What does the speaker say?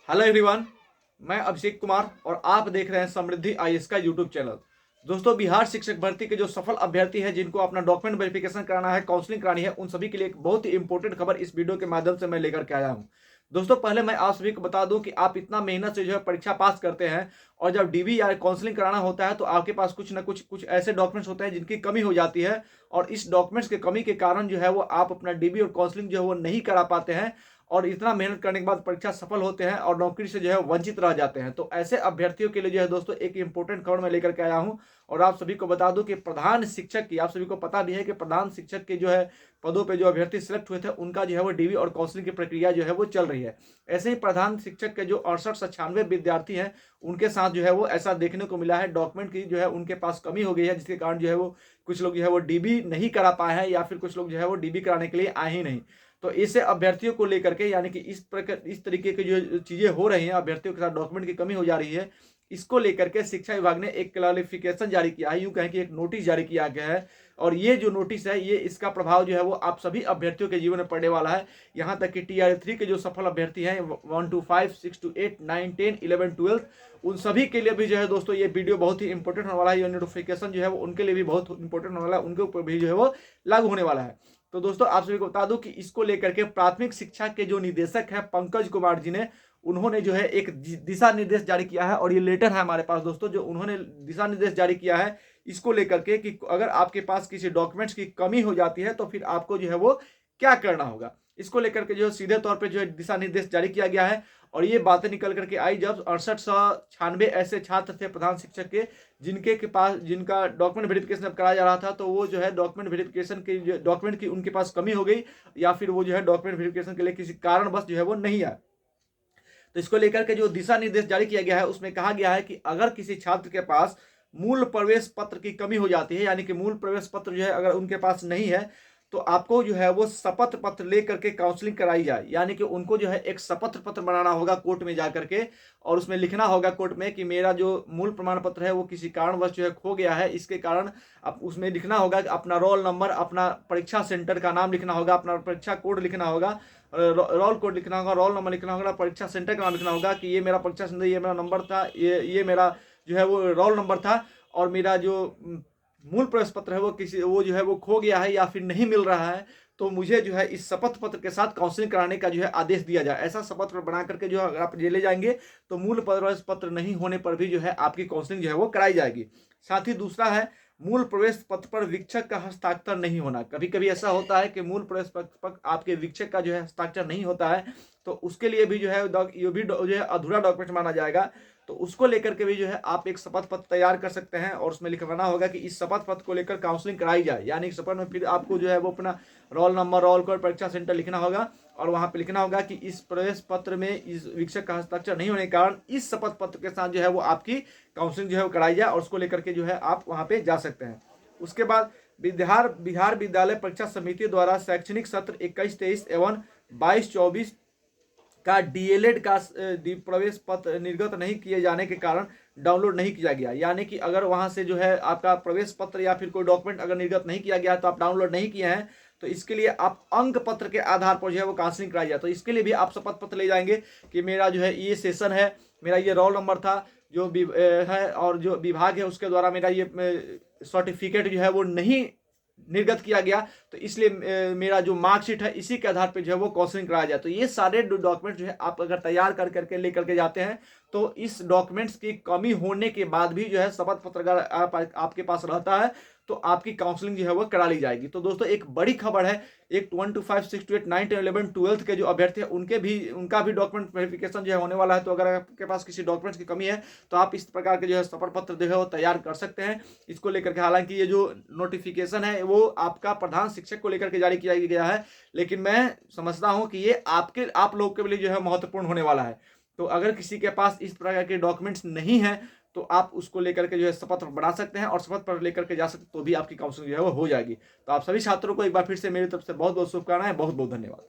Hello everyone, मैं अभिषेक कुमार और आप देख रहे हैं समृद्धि आईएएस का यूट्यूब चैनल। दोस्तों, बिहार शिक्षक भर्ती के जो सफल अभ्यर्थी हैं जिनको अपना डॉक्यूमेंट वेरिफिकेशन कराना है, काउंसलिंग करानी है, उन सभी के लिए एक बहुत ही इंपॉर्टेंट खबर इस वीडियो के माध्यम से मैं लेकर के आया हूं। दोस्तों, पहले मैं आप सभी को बता दूं कि आप इतना मेहनत से जो है परीक्षा पास करते हैं और जब डीबी या काउंसलिंग कराना होता है तो आपके पास कुछ ना कुछ ऐसे डॉक्यूमेंट्स होते हैं जिनकी कमी हो जाती है और इस डॉक्यूमेंट्स की कमी के कारण जो है वो आप अपना डीबी और काउंसलिंग जो है वो नहीं करा पाते हैं और इतना मेहनत करने के बाद परीक्षा सफल होते हैं और नौकरी से जो है वंचित रह जाते हैं। तो ऐसे अभ्यर्थियों के लिए जो है दोस्तों एक इंपॉर्टेंट खबर मैं लेकर के आया हूं और आप सभी को बता दूं कि प्रधान शिक्षक की, आप सभी को पता भी है कि प्रधान शिक्षक के जो है पदों पे जो अभ्यर्थी सिलेक्ट हुए थे उनका जो है वो डीवी और काउंसलिंग की प्रक्रिया जो है वो चल रही है। ऐसे ही प्रधान शिक्षक के जो 68 से 96 विद्यार्थी हैं उनके साथ जो है वो ऐसा देखने को मिला है, डॉक्यूमेंट की जो है उनके पास कमी हो गई है, जिसके कारण जो है वो कुछ लोग जो है वो डीबी नहीं करा पाए हैं या फिर कुछ लोग जो है वो डीबी कराने के लिए आए ही नहीं। तो इससे अभ्यर्थियों को लेकर के, यानी कि इस तरीके की जो चीजें हो रही हैं, अभ्यर्थियों के साथ डॉक्यूमेंट की कमी हो जा रही है, इसको लेकर के शिक्षा विभाग ने एक क्लैरिफिकेशन जारी किया है, यूं कहें कि एक नोटिस जारी किया गया है। और ये जो नोटिस है, ये इसका प्रभाव जो है वो आप सभी अभ्यर्थियों के जीवन में पड़ने वाला है। यहाँ तक कि TR3 के जो सफल अभ्यर्थी हैं 1 to 5, 6 to 8, 9, 10, 11, 12, उन सभी के लिए भी जो है दोस्तों ये वीडियो बहुत ही इंपॉर्टेंट होने वाला है। ये नोटिफिकेशन जो है वो उनके लिए भी बहुत इंपॉर्टेंट होने वाला है, उनके ऊपर भी जो है वो लागू होने वाला है। तो दोस्तों, आप सभी को बता दूं कि इसको लेकर के प्राथमिक शिक्षा के जो निदेशक हैं पंकज कुमार जी ने, उन्होंने जो है एक दिशा निर्देश जारी किया है और ये लेटर है हमारे पास दोस्तों, जो उन्होंने दिशा निर्देश जारी किया है इसको लेकर के कि अगर आपके पास किसी डॉक्यूमेंट्स की कमी हो जाती है तो फिर आपको जो है वो क्या करना होगा। इसको लेकर के जो सीधे तौर पे जो है दिशा निर्देश जारी किया गया है और ये बातें निकल करके आई जब 6896 ऐसे छात्र थे प्रधान शिक्षक के जिनका डॉक्यूमेंट वेरिफिकेशन अब कराया जा रहा था, तो वो जो है डॉक्यूमेंट वेरिफिकेशन की जो डॉक्यूमेंट की उनके पास कमी हो गई या फिर वो जो है डॉक्यूमेंट वेरिफिकेशन के लिए किसी कारणवश जो है वो नहीं आया। तो इसको लेकर के जो दिशा निर्देश जारी किया गया है उसमें कहा गया है कि अगर किसी छात्र के पास मूल प्रवेश पत्र की कमी हो जाती है, यानी कि मूल प्रवेश पत्र जो है अगर उनके पास नहीं है, तो आपको जो है वो शपथ पत्र लेकर के काउंसलिंग कराई जाए। यानी कि उनको जो है एक शपथ पत्र बनाना होगा कोर्ट में जाकर के और उसमें लिखना होगा कोर्ट में कि मेरा जो मूल प्रमाण पत्र है वो किसी कारणवश जो है खो गया है, इसके कारण अब उसमें लिखना होगा कि अपना रोल नंबर, अपना परीक्षा सेंटर का नाम लिखना होगा, अपना परीक्षा कोड लिखना होगा, रोल कोड लिखना होगा, रोल नंबर लिखना होगा, परीक्षा सेंटर का नाम लिखना होगा कि ये मेरा परीक्षा सेंटर, ये मेरा नंबर था, ये मेरा जो है वो रोल नंबर था और मेरा जो मूल प्रवेश पत्र है वो जो है वो खो गया है या फिर नहीं मिल रहा है, तो मुझे जो है इस शपथ पत्र के साथ काउंसलिंग कराने का जो है आदेश दिया जाए। ऐसा शपथ पत्र बना करके जो है अगर आप ले जाएंगे तो मूल प्रवेश पत्र नहीं होने पर भी जो है आपकी काउंसलिंग जो है वो कराई जाएगी। साथ ही दूसरा है मूल प्रवेश पत्र पर वीक्षक का हस्ताक्षर नहीं होना। कभी कभी ऐसा होता है कि मूल प्रवेश पत्र पर आपके वीक्षक का जो है हस्ताक्षर नहीं होता है, तो उसके लिए भी जो है ये भी जो है अधूरा डॉक्यूमेंट माना जाएगा। तो उसको लेकर के भी जो है आप एक शपथ पत्र तैयार कर सकते हैं और उसमें लिखवाना होगा कि इस शपथ पत्र को लेकर काउंसलिंग कराई जाए। यानी कि शपथ में फिर आपको जो है वो अपना रोल नंबर, रोल कोड, परीक्षा सेंटर लिखना होगा और वहां पे लिखना होगा कि इस प्रवेश पत्र में इस वीक्षक का हस्ताक्षर नहीं होने के कारण इस शपथ पत्र के साथ जो है वो आपकी काउंसलिंग जो है वो कराई जाए और उसको लेकर के जो है आप वहां पे जा सकते हैं। उसके बाद बिहार विद्यालय परीक्षा समिति द्वारा शैक्षणिक सत्र 21-23 एवं 22-24 का डीएलएड का प्रवेश पत्र निर्गत नहीं किए जाने के कारण डाउनलोड नहीं किया गया। यानी कि अगर वहां से जो है आपका प्रवेश पत्र या फिर कोई डॉक्यूमेंट अगर निर्गत नहीं किया गया तो आप डाउनलोड नहीं किए हैं, तो इसके लिए आप अंक पत्र के आधार पर जो है वो काउंसलिंग कराई जाए। तो इसके लिए भी आप शपथ पत्र ले जाएंगे कि मेरा जो है ये सेशन है, मेरा ये रोल नंबर था जो है और जो विभाग है उसके द्वारा मेरा ये सर्टिफिकेट जो है वो नहीं निर्गत किया गया, तो इसलिए मेरा जो मार्कशीट है इसी के आधार पर जो है वो काउंसलिंग कराया जाए। तो ये सारे डॉक्यूमेंट जो है आप अगर तैयार कर करके लेकर के जाते हैं तो इस डॉक्यूमेंट्स की कमी होने के बाद भी जो है शपथ पत्र अगर आपके पास रहता है तो आपकी काउंसलिंग जो है वो करा ली जाएगी। तो दोस्तों, एक बड़ी खबर है, एक 1 to 5, 6 to 8, 9, 10, 11, 12 के जो अभ्यर्थी है उनका भी डॉक्यूमेंट वेरिफिकेशन जो है होने वाला है। तो अगर आपके पास किसी डॉक्यूमेंट्स की कमी है तो आप इस प्रकार के जो है शपथ पत्र जो है वो तैयार कर सकते हैं। इसको लेकर के हालांकि ये जो नोटिफिकेशन है वो आपका प्रधान शिक्षक को लेकर के जारी किया गया है, लेकिन मैं समझता हूँ कि ये आप लोग के लिए जो है महत्वपूर्ण होने वाला है। तो अगर किसी के पास इस प्रकार के डॉक्यूमेंट्स नहीं है तो आप उसको लेकर के जो है शपथ बना सकते हैं और शपथ पर लेकर के जा सकते हैं, तो भी आपकी काउंसलिंग जो है वो हो जाएगी। तो आप सभी छात्रों को एक बार फिर से मेरी तरफ से बहुत बहुत शुभकामनाएं, बहुत बहुत धन्यवाद।